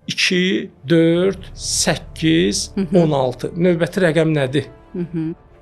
2, 4, 8, 16. Növbəti rəqəm nədir?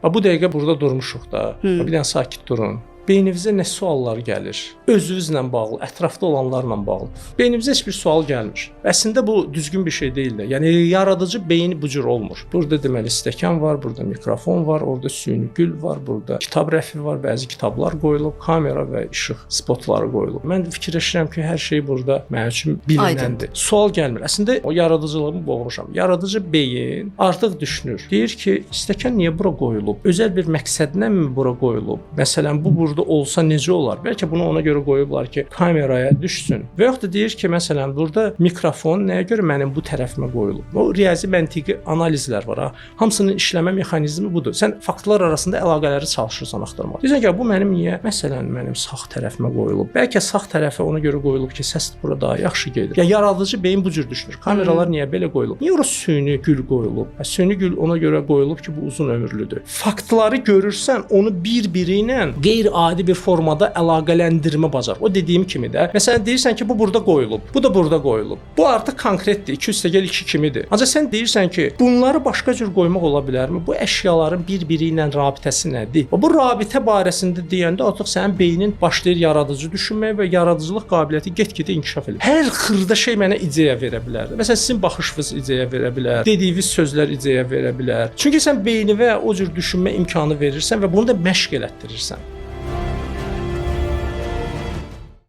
Bu dəqiqə burada durmuşuq da. Bir dənə sakit durun. Beynimizə nə suallar gəlir? Özünüzlə bağlı, ətrafda olanlarla bağlı. Beynimizə heç bir sual gəlmir. Əslində bu düzgün bir şey deyil də. Yəni yaradıcı beyin bu cür olmur. Burada deməli stəkan var, burada mikrofon var, orada süni gül var, burada kitab rəfi var, bəzi kitablar qoyulub, kamera və işıq spotları qoyulub. Mən fikirləşirəm ki, hər şey burada mənim üçün bilinəndir. Sual gəlmir. Əslində o yaradıcılığımı boğmuşam. Yaradıcı beyin artıq düşünür. Deyir ki, stəkan niyə bura qoyulub? Özəl bir məqsədlənmi bura qoyulub? Məsələn, bu burada olsa necə olar? Bəlkə bunu ona görə qoyublar ki, kameraya düşsün. Və yaxud da deyir ki, məsələn, burada mikrofon nəyə görə mənim bu tərəfimə qoyulub? O riyazi məntiqi analizlər var ha. Hamısının işləmə mexanizmi budur. Sən faktlar arasında əlaqələri çalışırsan axtarmaq. Deyirsən ki, bu mənim niyə məsələn mənim sağ tərəfimə qoyulub? Bəlkə sağ tərəfə ona görə qoyulub ki, səs bura daha yaxşı gedir. Ya yaradıcı beyin bu cür düşünür. Kameralar niyə belə qoyulub? Niyə ora süni gül qoyulub? Süni gül ona görə qoyulub ki, bu uzun ömürlüdür. Faktları görürsən, onu bir-biri ilə qeyri-adi bir formada əlaqələndirmə bacar. O dediyim kimi də, məsələn deyirsən ki, bu burada qoyulub, bu da burada qoyulub. Bu artıq konkretdir. 2+2 kimidir. Ancaq sən deyirsən ki, bunları başqa cür qoymaq ola bilərmi? Bu əşyaların bir-biri ilə rabitəsi nədir? Bu rabitə barəsində deyəndə artıq sənin beynin başlayır yaradıcı düşünməyə və yaradıcılıq qabiliyyəti get-gedə inkişaf edir. Hər xırda şey mənə ideya verə bilər. Məsələn, sizin baxışınız ideya verə bilər, dediyiniz sözlər ideya verə bilər. Çünki sən beynivə o cür düşünmə imkanı verirsən və bunu da məşq elətdirirsən.